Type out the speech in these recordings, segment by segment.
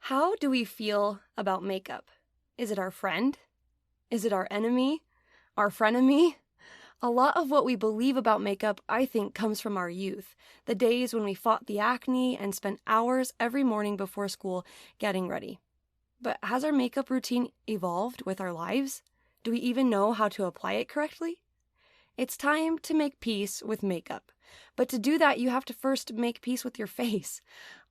How do we feel about makeup? Is it our friend? Is it our enemy? Our frenemy? A lot of what we believe about makeup, I think, comes from our youth. The days when we fought the acne and spent hours every morning before school getting ready. But has our makeup routine evolved with our lives? Do we even know how to apply it correctly? It's time to make peace with makeup. But to do that, you have to first make peace with your face.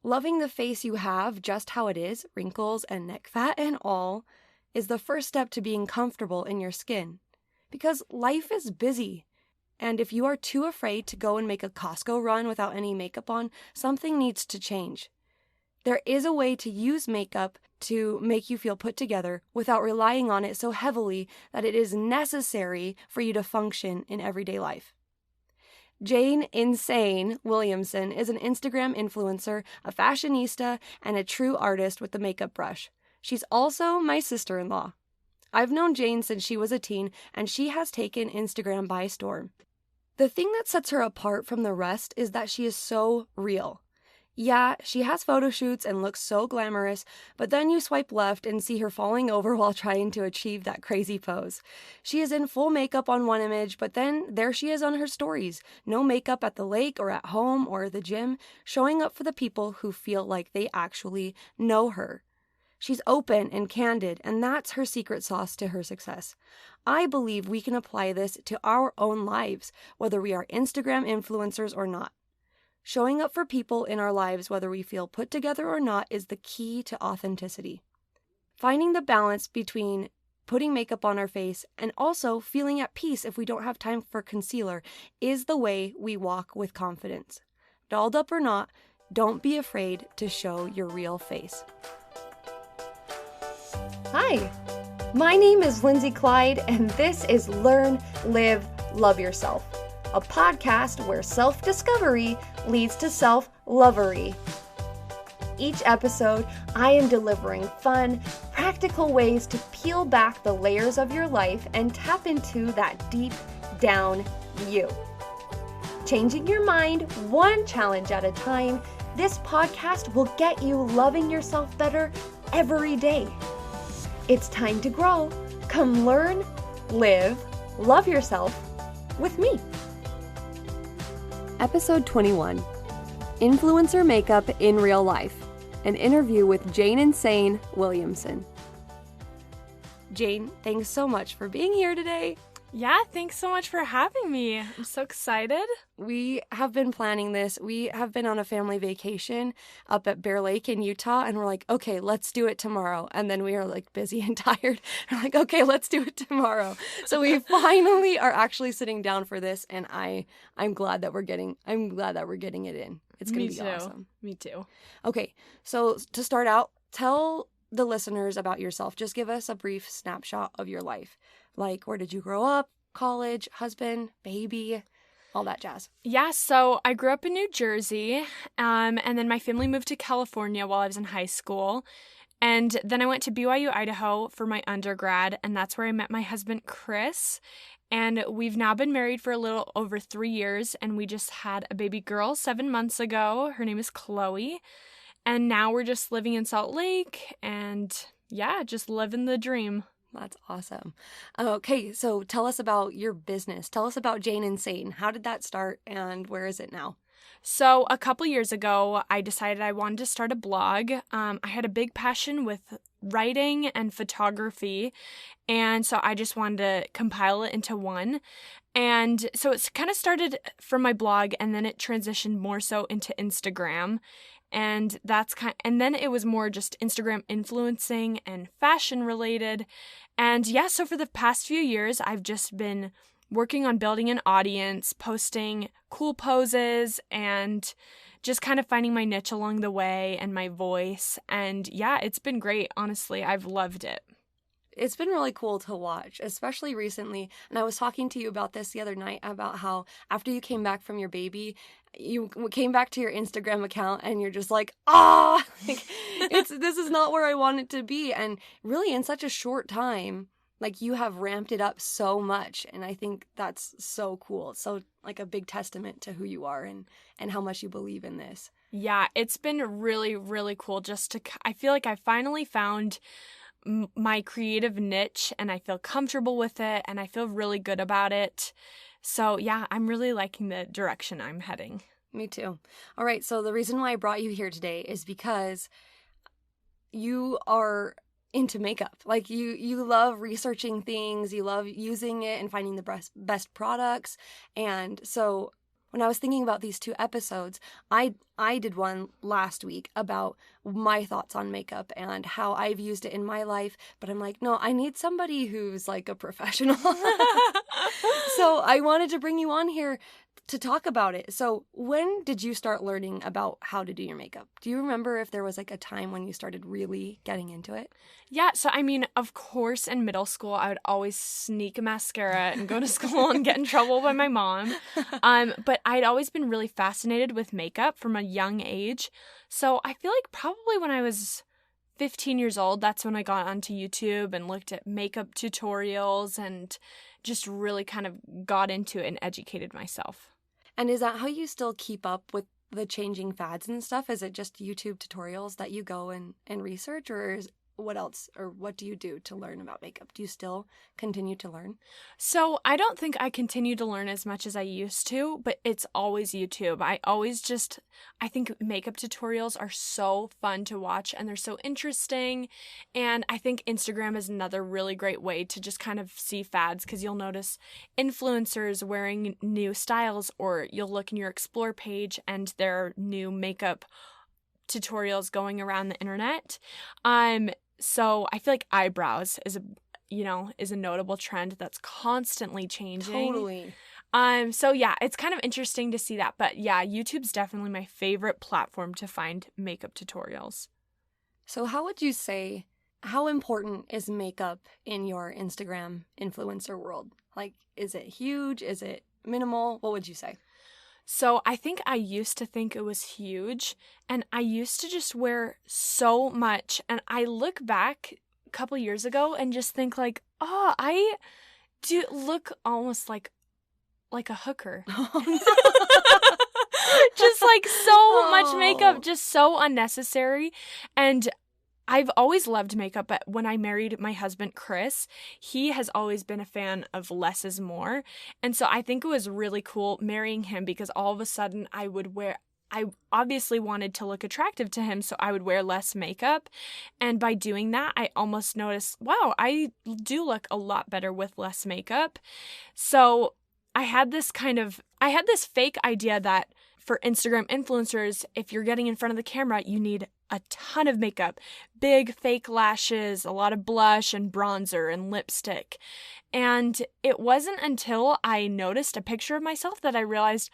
Loving the face you have just how it is, wrinkles and neck fat and all, is the first step to being comfortable in your skin. Because life is busy. And if you are too afraid to go and make a Costco run without any makeup on, something needs to change. There is a way to use makeup to make you feel put together without relying on it so heavily that it is necessary for you to function in everyday life. Jane Insane Williamson is an Instagram influencer, a fashionista, and a true artist with the makeup brush. She's also my sister-in-law. I've known Jane since she was a teen, and she has taken Instagram by storm. The thing that sets her apart from the rest is that she is so real. Yeah, she has photo shoots and looks so glamorous, but then you swipe left and see her falling over while trying to achieve that crazy pose. She is in full makeup on one image, but then there she is on her stories. No makeup at the lake or at home or the gym, showing up for the people who feel like they actually know her. She's open and candid, and that's her secret sauce to her success. I believe we can apply this to our own lives, whether we are Instagram influencers or not. Showing up for people in our lives, whether we feel put together or not, is the key to authenticity. Finding the balance between putting makeup on our face and also feeling at peace if we don't have time for concealer is the way we walk with confidence. Dolled up or not, don't be afraid to show your real face. Hi, my name is Lindsay Clyde, and this is Learn, Live, Love Yourself, a podcast where self-discovery leads to self-lovery. Each episode, I am delivering fun, practical ways to peel back the layers of your life and tap into that deep down you. Changing your mind one challenge at a time, this podcast will get you loving yourself better every day. It's time to grow. Come learn, live, love yourself with me. Episode 21, Influencer Makeup in Real Life, an interview with Jane Insane Williamson. Jane, thanks so much for being here today. Yeah, thanks so much for having me. I'm so excited. We have been planning this. We have been on a family vacation up at Bear Lake in Utah, and we're like, okay, let's do it tomorrow. And then we are like busy and tired. We're like, okay, let's do it tomorrow. So we finally are actually sitting down for this, and I'm glad that we're getting it in. It's going to be awesome. Me too. Okay, so to start out, tell the listeners about yourself. Just give us a brief snapshot of your life. Like, where did you grow up, college, husband, baby, all that jazz. Yeah, so I grew up in New Jersey, and then my family moved to California while I was in high school. And then I went to BYU, Idaho for my undergrad, and that's where I met my husband, Chris. And we've now been married for a little over 3 years, and we just had a baby girl 7 months ago. Her name is Chloe. And now we're just living in Salt Lake, and yeah, just living the dream. That's awesome. Okay, so tell us about your business. Tell us about Jane Insane. How did that start, and where is it now? So a couple years ago, I decided I wanted to start a blog. I had a big passion with writing and photography, and so I just wanted to compile it into one. And so it's kind of started from my blog, and then it transitioned more so into Instagram. And and then it was more just Instagram influencing and fashion related. And yeah, so for the past few years, I've just been working on building an audience, posting cool poses, and just kind of finding my niche along the way and my voice. And yeah, it's been great. Honestly, I've loved it. It's been really cool to watch, especially recently. And I was talking to you about this the other night, about how after you came back from your baby, you came back to your Instagram account and you're just like, like, this is not where I want it to be. And really in such a short time, like, you have ramped it up so much. And I think that's so cool. So like a big testament to who you are and how much you believe in this. Yeah, it's been really, really cool I feel like I finally found my creative niche and I feel comfortable with it and I feel really good about it. So yeah, I'm really liking the direction I'm heading. Me too. All right, so the reason why I brought you here today is because you are into makeup. Like you love researching things, you love using it and finding the best products. And so when I was thinking about these 2 episodes, I did one last week about my thoughts on makeup and how I've used it in my life, but I'm like, no, I need somebody who's like a professional. So I wanted to bring you on here to talk about it. So when did you start learning about how to do your makeup? Do you remember if there was like a time when you started really getting into it? Yeah, so I mean, of course, in middle school, I would always sneak a mascara and go to school and get in trouble by my mom. But I'd always been really fascinated with makeup from a young age. So I feel like probably when I was 15 years old, that's when I got onto YouTube and looked at makeup tutorials and just really kind of got into it and educated myself. And is that how you still keep up with the changing fads and stuff? Is it just YouTube tutorials that you go and research, or what else, or what do you do to learn about makeup? Do you still continue to learn? So I don't think I continue to learn as much as I used to, but it's always YouTube. I think makeup tutorials are so fun to watch and they're so interesting. And I think Instagram is another really great way to just kind of see fads, because you'll notice influencers wearing new styles, or you'll look in your explore page and there are new makeup tutorials going around the internet. So I feel like eyebrows is a notable trend that's constantly changing. Totally. So yeah, it's kind of interesting to see that. But yeah, YouTube's definitely my favorite platform to find makeup tutorials. So how would you say, how important is makeup in your Instagram influencer world? Like, is it huge? Is it minimal? What would you say? So I think I used to think it was huge, and I used to just wear so much. And I look back a couple years ago and just think like, oh, I do look almost like a hooker. Just like so much makeup, just so unnecessary. And I've always loved makeup, but when I married my husband, Chris, he has always been a fan of less is more. And so I think it was really cool marrying him, because all of a sudden I obviously wanted to look attractive to him, so I would wear less makeup. And by doing that, I almost noticed, wow, I do look a lot better with less makeup. So I had this fake idea that for Instagram influencers, if you're getting in front of the camera, you need a ton of makeup, big fake lashes, a lot of blush and bronzer and lipstick. And it wasn't until I noticed a picture of myself that I realized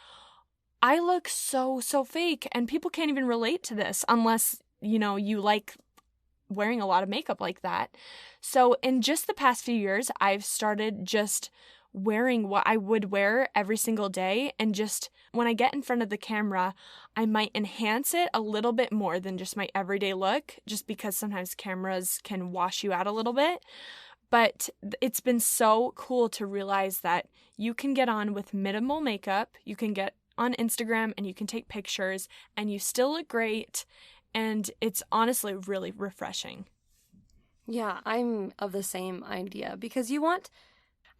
I look so fake, and people can't even relate to this unless, you like wearing a lot of makeup like that. So in just the past few years, I've started just wearing what I would wear every single day, and just when I get in front of the camera, I might enhance it a little bit more than just my everyday look, just because sometimes cameras can wash you out a little bit. But it's been so cool to realize that you can get on with minimal makeup, you can get on Instagram and you can take pictures and you still look great, and it's honestly really refreshing. Yeah, I'm of the same idea, because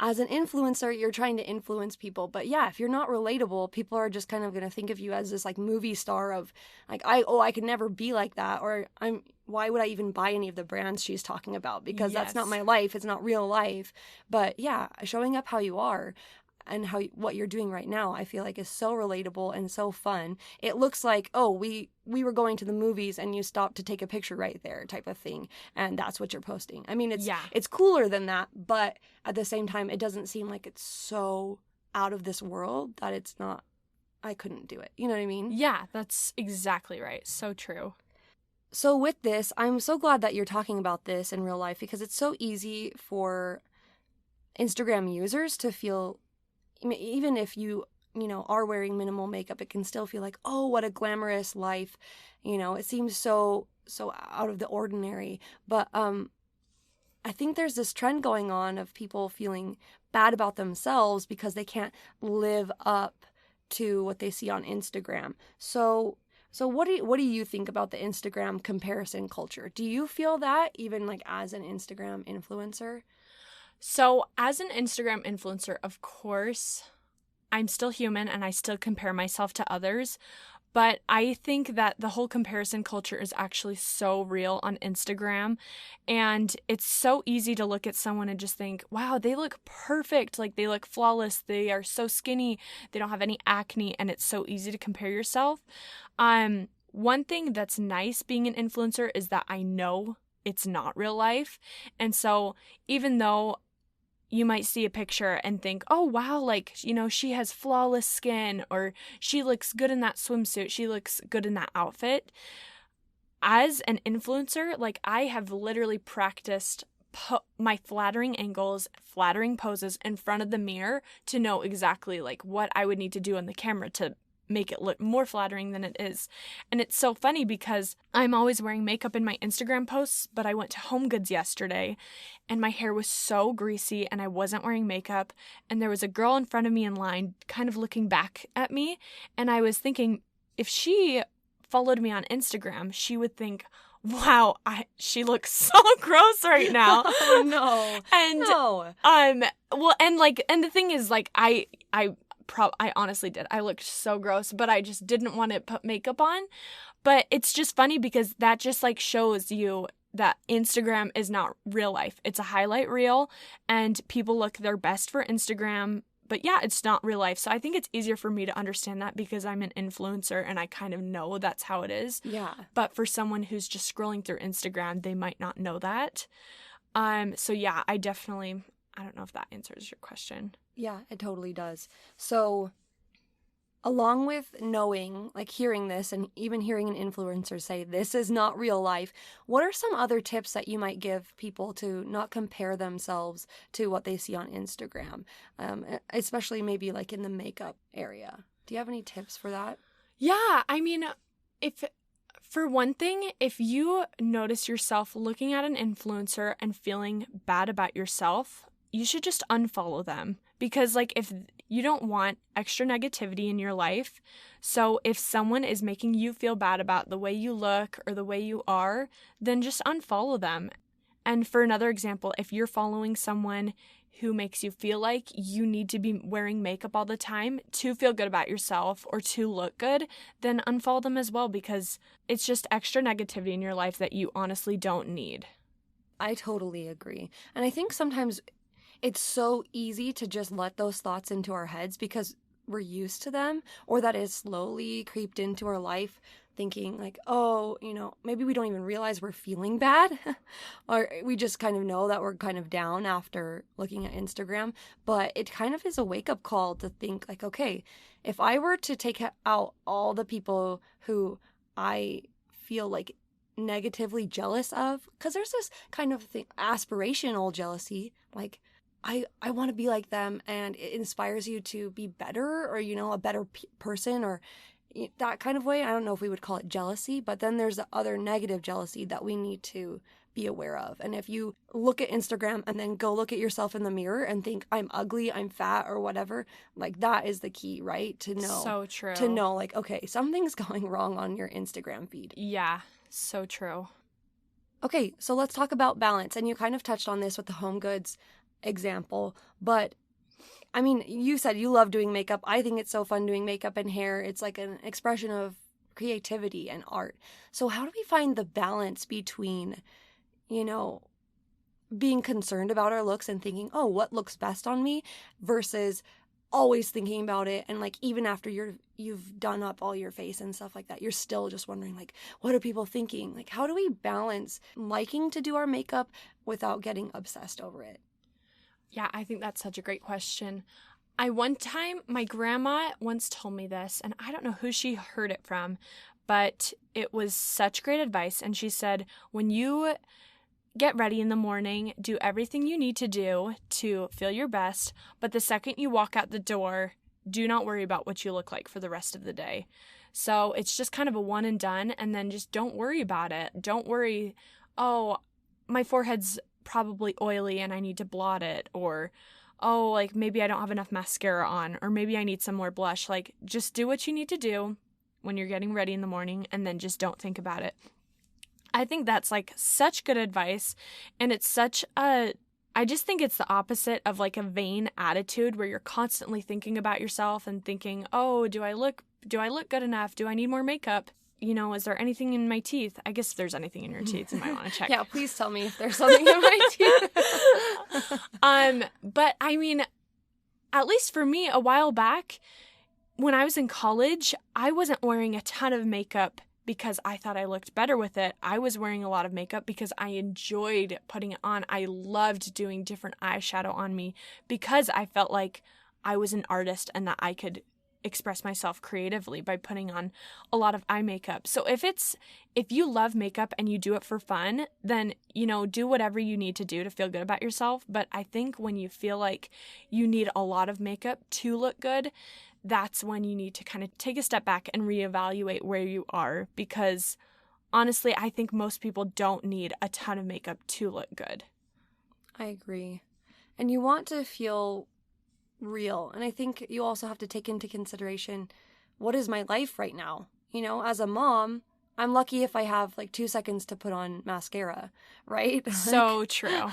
as an influencer, you're trying to influence people. But yeah, if you're not relatable, people are just kind of going to think of you as this like movie star of like, I could never be like that. Or why would I even buy any of the brands she's talking about? Because that's not my life. It's not real life. But yeah, showing up how you are and what you're doing right now, I feel like is so relatable and so fun. It looks like, oh, we were going to the movies and you stopped to take a picture right there type of thing, and that's what you're posting. I mean, it's cooler than that, but at the same time, it doesn't seem like it's so out of this world that it's not, I couldn't do it. You know what I mean? Yeah, that's exactly right. So true. So with this, I'm so glad that you're talking about this in real life, because it's so easy for Instagram users to feel, even if you are wearing minimal makeup, it can still feel like, oh, what a glamorous life. It seems so out of the ordinary. But I think there's this trend going on of people feeling bad about themselves because they can't live up to what they see on Instagram. So So what do you think about the Instagram comparison culture? Do you feel that even like as an Instagram influencer? So as an Instagram influencer, of course, I'm still human and I still compare myself to others. But I think that the whole comparison culture is actually so real on Instagram. And it's so easy to look at someone and just think, wow, they look perfect. Like they look flawless. They are so skinny. They don't have any acne. And it's so easy to compare yourself. One thing that's nice being an influencer is that I know it's not real life. And so even though you might see a picture and think, oh, wow, like, you know, she has flawless skin, or she looks good in that swimsuit. She looks good in that outfit. As an influencer, like I have literally practiced my flattering angles, flattering poses in front of the mirror to know exactly like what I would need to do on the camera to make it look more flattering than it is. And it's so funny because I'm always wearing makeup in my Instagram posts, but I went to Home Goods yesterday and my hair was so greasy and I wasn't wearing makeup, and there was a girl in front of me in line kind of looking back at me, and I was thinking if she followed me on Instagram, she would think, wow, she looks so gross right now. Oh no. And no. well, and the thing is, like, I honestly did. I looked so gross, but I just didn't want to put makeup on. But it's just funny because that just like shows you that Instagram is not real life. It's a highlight reel and people look their best for Instagram. But yeah, it's not real life. So I think it's easier for me to understand that because I'm an influencer and I kind of know that's how it is. Yeah. But for someone who's just scrolling through Instagram, they might not know that. So yeah, I don't know if that answers your question. Yeah, it totally does. So along with knowing, like hearing this and even hearing an influencer say this is not real life, what are some other tips that you might give people to not compare themselves to what they see on Instagram, especially maybe like in the makeup area? Do you have any tips for that? Yeah, I mean, for one thing, if you notice yourself looking at an influencer and feeling bad about yourself, you should just unfollow them. Because like if you don't want extra negativity in your life, so if someone is making you feel bad about the way you look or the way you are, then just unfollow them. And for another example, if you're following someone who makes you feel like you need to be wearing makeup all the time to feel good about yourself or to look good, then unfollow them as well, because it's just extra negativity in your life that you honestly don't need. I totally agree. And I think sometimes it's so easy to just let those thoughts into our heads because we're used to them, or that is slowly creeped into our life, thinking like, oh, you know, maybe we don't even realize we're feeling bad or we just kind of know that we're kind of down after looking at Instagram. But it kind of is a wake-up call to think like, okay, if I were to take out all the people who I feel like negatively jealous of, because there's this kind of thing, aspirational jealousy, like I want to be like them, and it inspires you to be better, or, you know, a better person, or that kind of way. I don't know if we would call it jealousy, but then there's the other negative jealousy that we need to be aware of. And if you look at Instagram and then go look at yourself in the mirror and think I'm ugly, I'm fat, or whatever, like that is the key, right? To know. So true. To know like, okay, something's going wrong on your Instagram feed. Yeah, so true. Okay, so let's talk about balance. And you kind of touched on this with the Home Goods example, but I mean, you said you love doing makeup. I think it's so fun doing makeup and hair. It's like an expression of creativity and art. So how do we find the balance between, you know, being concerned about our looks and thinking, oh, what looks best on me, versus always thinking about it, and like even after you've done up all your face and stuff like that, you're still just wondering like, what are people thinking? Like, how do we balance liking to do our makeup without getting obsessed over it? Yeah, I think that's such a great question. My grandma once told me this, and I don't know who she heard it from, but it was such great advice. And she said, when you get ready in the morning, do everything you need to do to feel your best, but the second you walk out the door, do not worry about what you look like for the rest of the day. So it's just kind of a one and done, and then just don't worry about it. Don't worry, oh, my forehead's probably oily and I need to blot it, or oh, like maybe I don't have enough mascara on, or maybe I need some more blush. Like, just do what you need to do, when you're getting ready in the morning and then just don't think about it. I think that's like such good advice, and it's such a I just think it's the opposite of like a vain attitude where you're constantly thinking about yourself and thinking, "Oh, do I look good enough? Do I need more makeup? You know, is there anything in my teeth?" I guess if there's anything in your teeth, you might want to check. Yeah, please tell me if there's something in my teeth. But I mean, at least for me, a while back, when I was in college, I wasn't wearing a ton of makeup because I thought I looked better with it. I was wearing a lot of makeup because I enjoyed putting it on. I loved doing different eyeshadow on me because I felt like I was an artist and that I could express myself creatively by putting on a lot of eye makeup. So if you love makeup and you do it for fun, then, you know, do whatever you need to do to feel good about yourself. But I think when you feel like you need a lot of makeup to look good, that's when you need to kind of take a step back and reevaluate where you are, because honestly, I think most people don't need a ton of makeup to look good. I agree. And you want to feel real. And I think you also have to take into consideration, what is my life right now? You know, as a mom, I'm lucky if I have like 2 seconds to put on mascara, right? So true.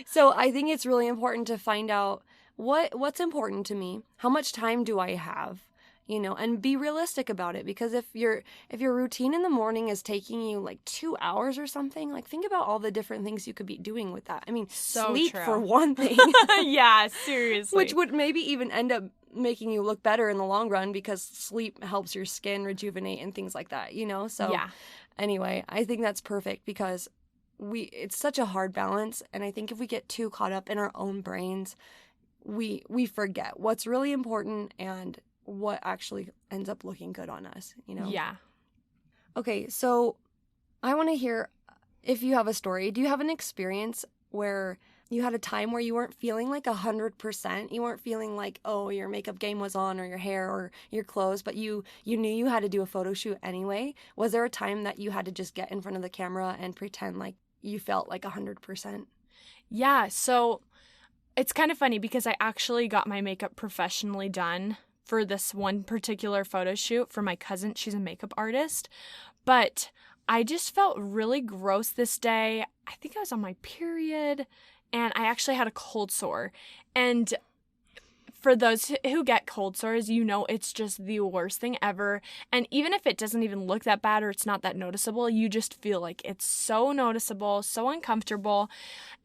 So I think it's really important to find out what's important to me, how much time do I have, you know, and be realistic about it. Because if your routine in the morning is taking you like 2 hours or something, like think about all the different things you could be doing with that. I mean, so sleep true. for one thing. Yeah, seriously. Which would maybe even end up making you look better in the long run, because sleep helps your skin rejuvenate and things like that, you know? So yeah. Anyway, I think that's perfect, because it's such a hard balance. And I think if we get too caught up in our own brains, we forget what's really important and what actually ends up looking good on us, you know? Yeah. Okay, so I want to hear if you have a story. Do you have an experience where you had a time where you weren't feeling like 100%? You weren't feeling like, oh, your makeup game was on, or your hair or your clothes, but you knew you had to do a photo shoot anyway? Was there a time that you had to just get in front of the camera and pretend like you felt like 100%? Yeah, so it's kind of funny because I actually got my makeup professionally done for this one particular photo shoot for my cousin. She's a makeup artist. But I just felt really gross this day. I think I was on my period, and I actually had a cold sore. And for those who get cold sores, you know it's just the worst thing ever. And even if it doesn't even look that bad or it's not that noticeable, you just feel like it's so noticeable, so uncomfortable.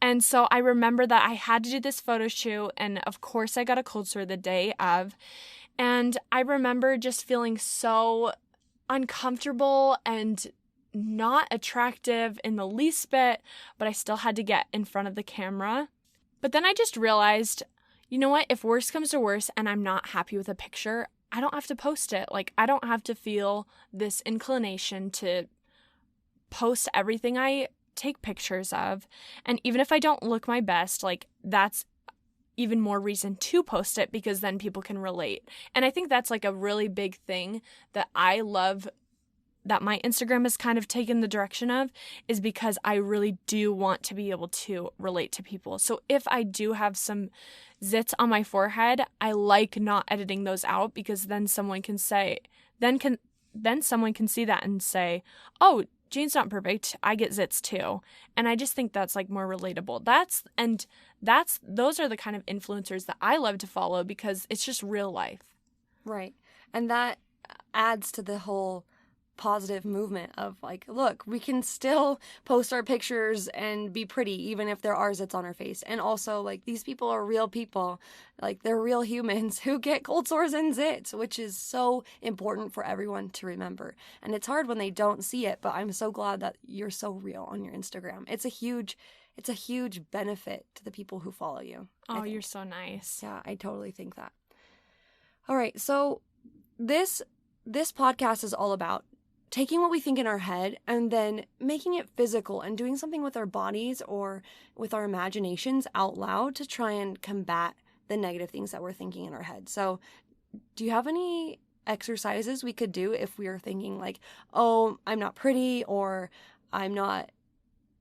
And so I remember that I had to do this photo shoot, and of course I got a cold sore the day of. And I remember just feeling so uncomfortable and not attractive in the least bit, but I still had to get in front of the camera. But then I just realized, you know what, if worse comes to worse and I'm not happy with a picture, I don't have to post it. Like, I don't have to feel this inclination to post everything I take pictures of. And even if I don't look my best, like, that's even more reason to post it, because then people can relate. And I think that's like a really big thing that I love that my Instagram has kind of taken the direction of, is because I really do want to be able to relate to people. So if I do have some zits on my forehead, I like not editing those out, because then someone can say, then someone can see that and say, oh, Jane's not perfect, I get zits too. And I just think that's like more relatable. Those are the kind of influencers that I love to follow, because it's just real life. Right. And that adds to the whole positive movement of like, look, we can still post our pictures and be pretty even if there are zits on our face. And also, like, these people are real people, like, they're real humans who get cold sores and zits, which is so important for everyone to remember. And it's hard when they don't see it, but I'm so glad that you're so real on your Instagram. It's a huge benefit to the people who follow you. Oh, you're so nice. Yeah, I totally think that. All right, so this podcast is all about taking what we think in our head and then making it physical and doing something with our bodies or with our imaginations out loud to try and combat the negative things that we're thinking in our head. So do you have any exercises we could do if we are thinking like, oh, I'm not pretty, or I'm not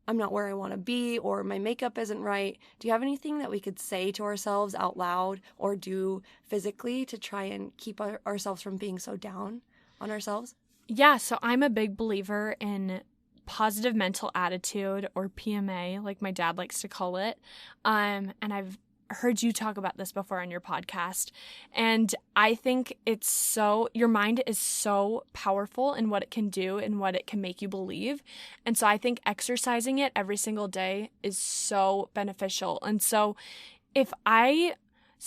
where I want to be, or my makeup isn't right? Do you have anything that we could say to ourselves out loud or do physically to try and keep ourselves from being so down on ourselves? Yeah, so I'm a big believer in positive mental attitude, or PMA, like my dad likes to call it. And I've heard you talk about this before on your podcast. And I think your mind is so powerful in what it can do and what it can make you believe. And so I think exercising it every single day is so beneficial. And so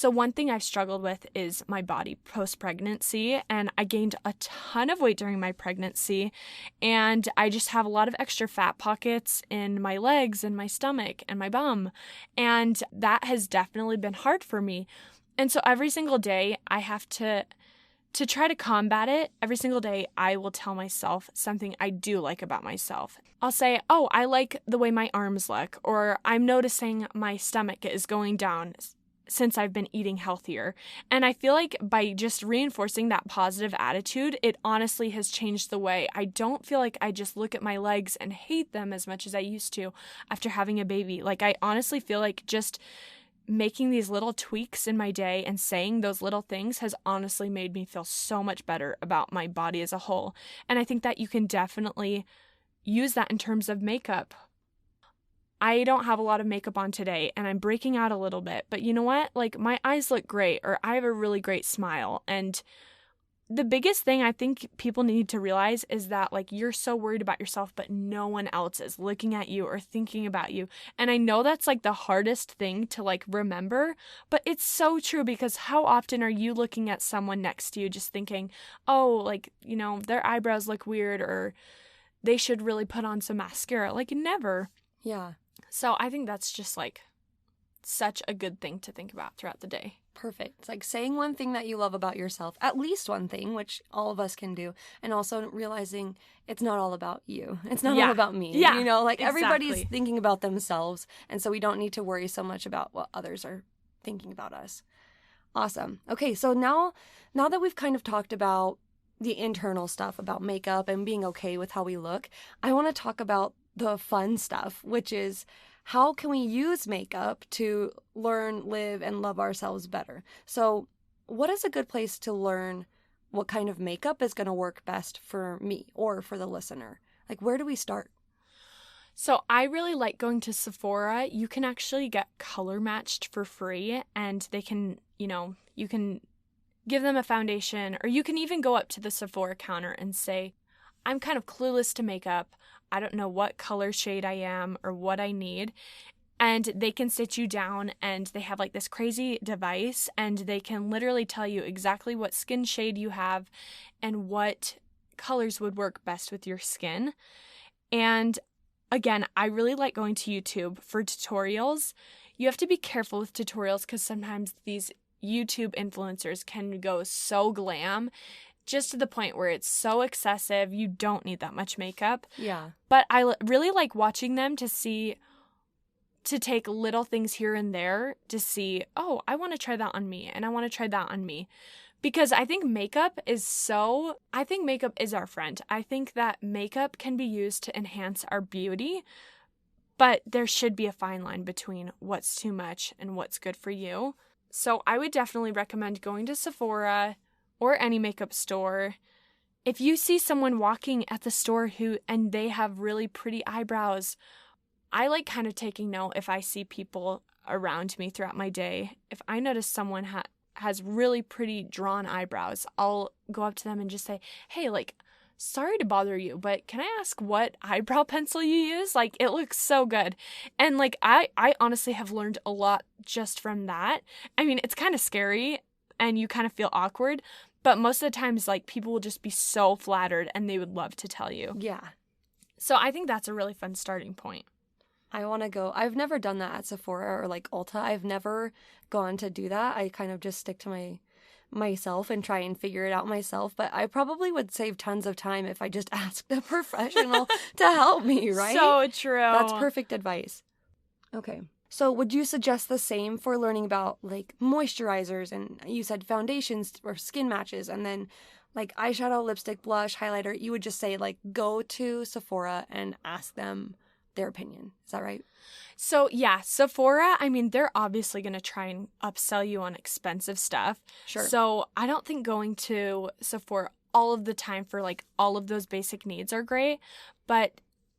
one thing I've struggled with is my body post-pregnancy, and I gained a ton of weight during my pregnancy, and I just have a lot of extra fat pockets in my legs and my stomach and my bum, and that has definitely been hard for me. And so every single day I have to try to combat it. Every single day I will tell myself something I do like about myself. I'll say, oh, I like the way my arms look, or I'm noticing my stomach is going down since I've been eating healthier. And I feel like by just reinforcing that positive attitude, it honestly has changed the way. I don't feel like I just look at my legs and hate them as much as I used to after having a baby. Like, I honestly feel like just making these little tweaks in my day and saying those little things has honestly made me feel so much better about my body as a whole. And I think that you can definitely use that in terms of makeup. I don't have a lot of makeup on today and I'm breaking out a little bit, but you know what? Like, my eyes look great, or I have a really great smile. And the biggest thing I think people need to realize is that, like, you're so worried about yourself, but no one else is looking at you or thinking about you. And I know that's like the hardest thing to like remember, but it's so true, because how often are you looking at someone next to you just thinking, oh, like, you know, their eyebrows look weird, or they should really put on some mascara? Like, never. Yeah. So I think that's just like such a good thing to think about throughout the day. Perfect. It's like saying one thing that you love about yourself, at least one thing, which all of us can do, and also realizing it's not all about you. It's not all about me. Yeah, you know, like exactly. Everybody's thinking about themselves, and so we don't need to worry so much about what others are thinking about us. Awesome. Okay, so now that we've kind of talked about the internal stuff about makeup and being okay with how we look, I want to talk about the fun stuff, which is how can we use makeup to learn, live, and love ourselves better? So what is a good place to learn what kind of makeup is going to work best for me or for the listener? Like, where do we start? So I really like going to Sephora. You can actually get color matched for free, and they can, you can give them a foundation, or you can even go up to the Sephora counter and say, I'm kind of clueless to makeup. I don't know what color shade I am or what I need. And they can sit you down, and they have like this crazy device, and they can literally tell you exactly what skin shade you have and what colors would work best with your skin. And again, I really like going to YouTube for tutorials. You have to be careful with tutorials, because sometimes these YouTube influencers can go so glam, just to the point where it's so excessive, you don't need that much makeup. Yeah. But I really like watching them to take little things here and there to see, oh, I want to try that on me, and I want to try that on me. Because I think makeup is our friend. I think that makeup can be used to enhance our beauty, but there should be a fine line between what's too much and what's good for you. So I would definitely recommend going to Sephora or any makeup store. If you see someone walking at the store and they have really pretty eyebrows, I like kind of taking note if I see people around me throughout my day. If I notice someone has really pretty drawn eyebrows, I'll go up to them and just say, hey, like, sorry to bother you, but can I ask what eyebrow pencil you use? Like, it looks so good. And like, I honestly have learned a lot just from that. I mean, it's kind of scary and you kind of feel awkward, but most of the times, like, people will just be so flattered and they would love to tell you. Yeah. So I think that's a really fun starting point. I want to go. I've never done that at Sephora or like Ulta. I've never gone to do that. I kind of just stick to myself and try and figure it out myself. But I probably would save tons of time if I just asked a professional to help me, right? So true. That's perfect advice. Okay. So would you suggest the same for learning about like moisturizers, and you said foundations or skin matches, and then like eyeshadow, lipstick, blush, highlighter? You would just say like go to Sephora and ask them their opinion. Is that right? So yeah, Sephora, I mean, they're obviously going to try and upsell you on expensive stuff. Sure. So I don't think going to Sephora all of the time for like all of those basic needs are great.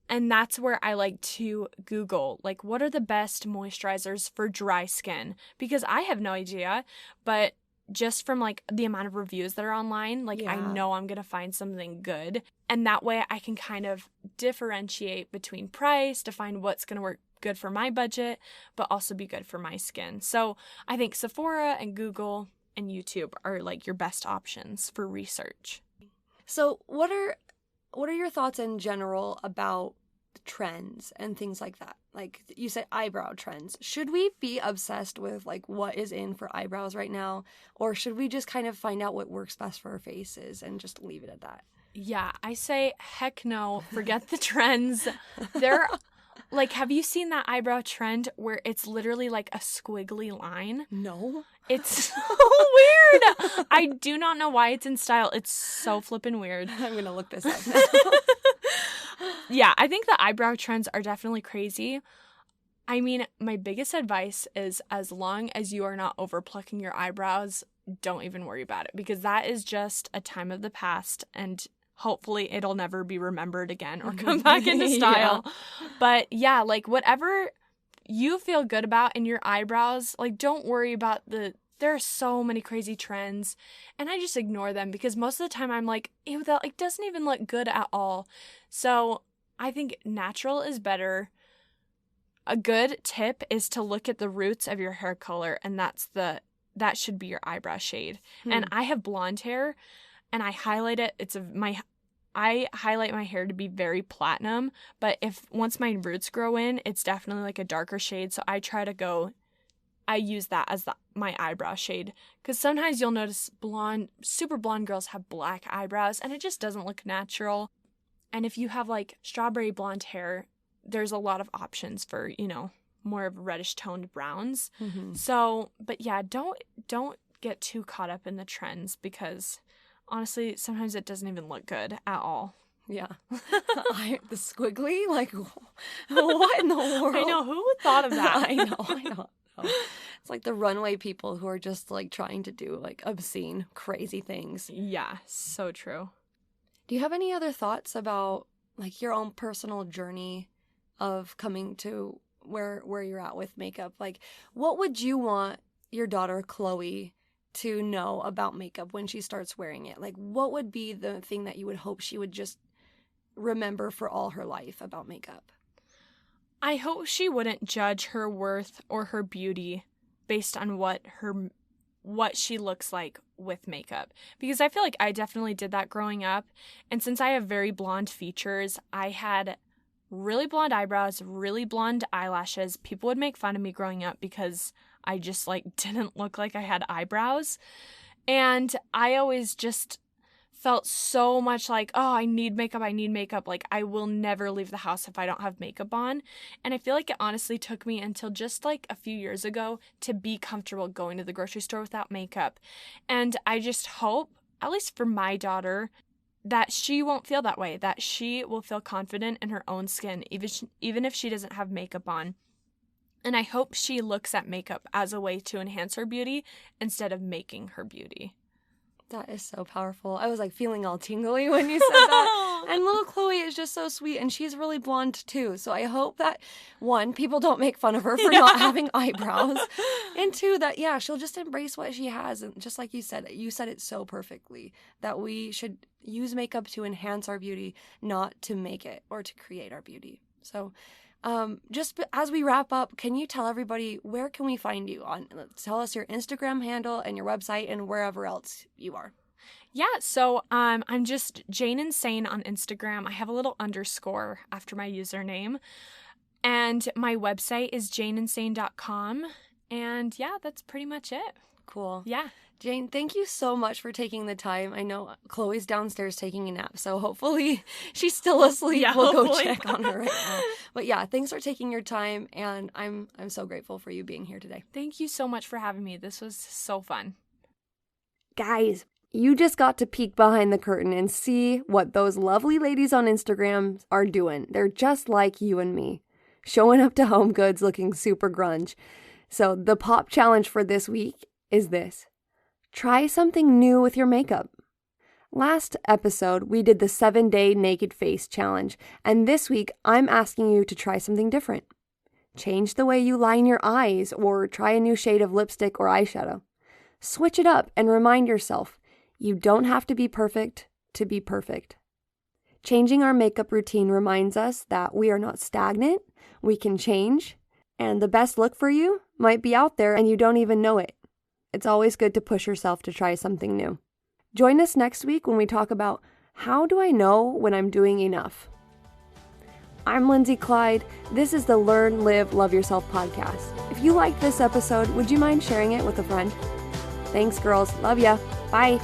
And that's where I like to Google, like, what are the best moisturizers for dry skin? Because I have no idea, but just from like the amount of reviews that are online, like I know I'm going to find something good. And that way I can kind of differentiate between price to find what's going to work good for my budget, but also be good for my skin. So I think Sephora and Google and YouTube are like your best options for research. So what are your thoughts in general about trends and things like that? Like you said, eyebrow trends. Should we be obsessed with like what is in for eyebrows right now? Or should we just kind of find out what works best for our faces and just leave it at that? Yeah, I say heck no. Forget the trends. Like, have you seen that eyebrow trend where it's literally like a squiggly line? No. It's so weird. I do not know why it's in style. It's so flippin' weird. I'm going to look this up now. Yeah, I think the eyebrow trends are definitely crazy. I mean, my biggest advice is as long as you are not overplucking your eyebrows, don't even worry about it, because that is just a time of the past, and hopefully it'll never be remembered again or come back into style. Yeah. But yeah, like whatever you feel good about in your eyebrows, like don't worry about there are so many crazy trends, and I just ignore them because most of the time I'm like, ew, that like doesn't even look good at all. So I think natural is better. A good tip is to look at the roots of your hair color, and that should be your eyebrow shade. And I have blonde hair, and I highlight it. I highlight my hair to be very platinum, but once my roots grow in, it's definitely like a darker shade. So I use that as my eyebrow shade, because sometimes you'll notice super blonde girls have black eyebrows, and it just doesn't look natural. And if you have like strawberry blonde hair, there's a lot of options for, more of reddish toned browns. Mm-hmm. So, but yeah, don't get too caught up in the trends, because honestly, sometimes it doesn't even look good at all. Yeah. The squiggly, like, what in the world? I know, who would thought of that? I know. It's like the runway people who are just like trying to do like obscene, crazy things. Yeah, so true. Do you have any other thoughts about like your own personal journey of coming to where you're at with makeup? Like, what would you want your daughter Chloe to know about makeup when she starts wearing it? Like, what would be the thing that you would hope she would just remember for all her life about makeup? I hope she wouldn't judge her worth or her beauty based on what she looks like with makeup, because I feel like I definitely did that growing up. And since I have very blonde features, I had really blonde eyebrows, really blonde eyelashes. People would make fun of me growing up because I just like didn't look like I had eyebrows. And I always just felt so much like, oh, I need makeup. Like, I will never leave the house if I don't have makeup on. And I feel like it honestly took me until just like a few years ago to be comfortable going to the grocery store without makeup. And I just hope, at least for my daughter, that she won't feel that way, that she will feel confident in her own skin, even if she doesn't have makeup on. And I hope she looks at makeup as a way to enhance her beauty instead of making her beauty. That is so powerful. I was like feeling all tingly when you said that. And little Chloe is just so sweet, and she's really blonde too. So I hope that, one, people don't make fun of her for not having eyebrows. And two, that, yeah, she'll just embrace what she has. And just like you said it so perfectly, that we should use makeup to enhance our beauty, not to make it or to create our beauty. So just as we wrap up, can you tell everybody, where can we find you? Tell us your Instagram handle and your website and wherever else you are. Yeah, so I'm just Jane Insane on Instagram. I have a little underscore after my username. And my website is janeinsane.com. And yeah, that's pretty much it. Cool. Yeah. Jane, thank you so much for taking the time. I know Chloe's downstairs taking a nap, so hopefully she's still asleep. Yeah, we'll go check on her right now. But yeah, thanks for taking your time, and I'm so grateful for you being here today. Thank you so much for having me. This was so fun. Guys, you just got to peek behind the curtain and see what those lovely ladies on Instagram are doing. They're just like you and me, showing up to Home Goods looking super grunge. So the pop challenge for this week is this. Try something new with your makeup. Last episode, we did the 7-day naked face challenge, and this week, I'm asking you to try something different. Change the way you line your eyes, or try a new shade of lipstick or eyeshadow. Switch it up and remind yourself, you don't have to be perfect to be perfect. Changing our makeup routine reminds us that we are not stagnant, we can change, and the best look for you might be out there and you don't even know it. It's always good to push yourself to try something new. Join us next week when we talk about how do I know when I'm doing enough? I'm Lindsay Clyde. This is the Learn, Live, Love Yourself podcast. If you liked this episode, would you mind sharing it with a friend? Thanks, girls. Love ya. Bye.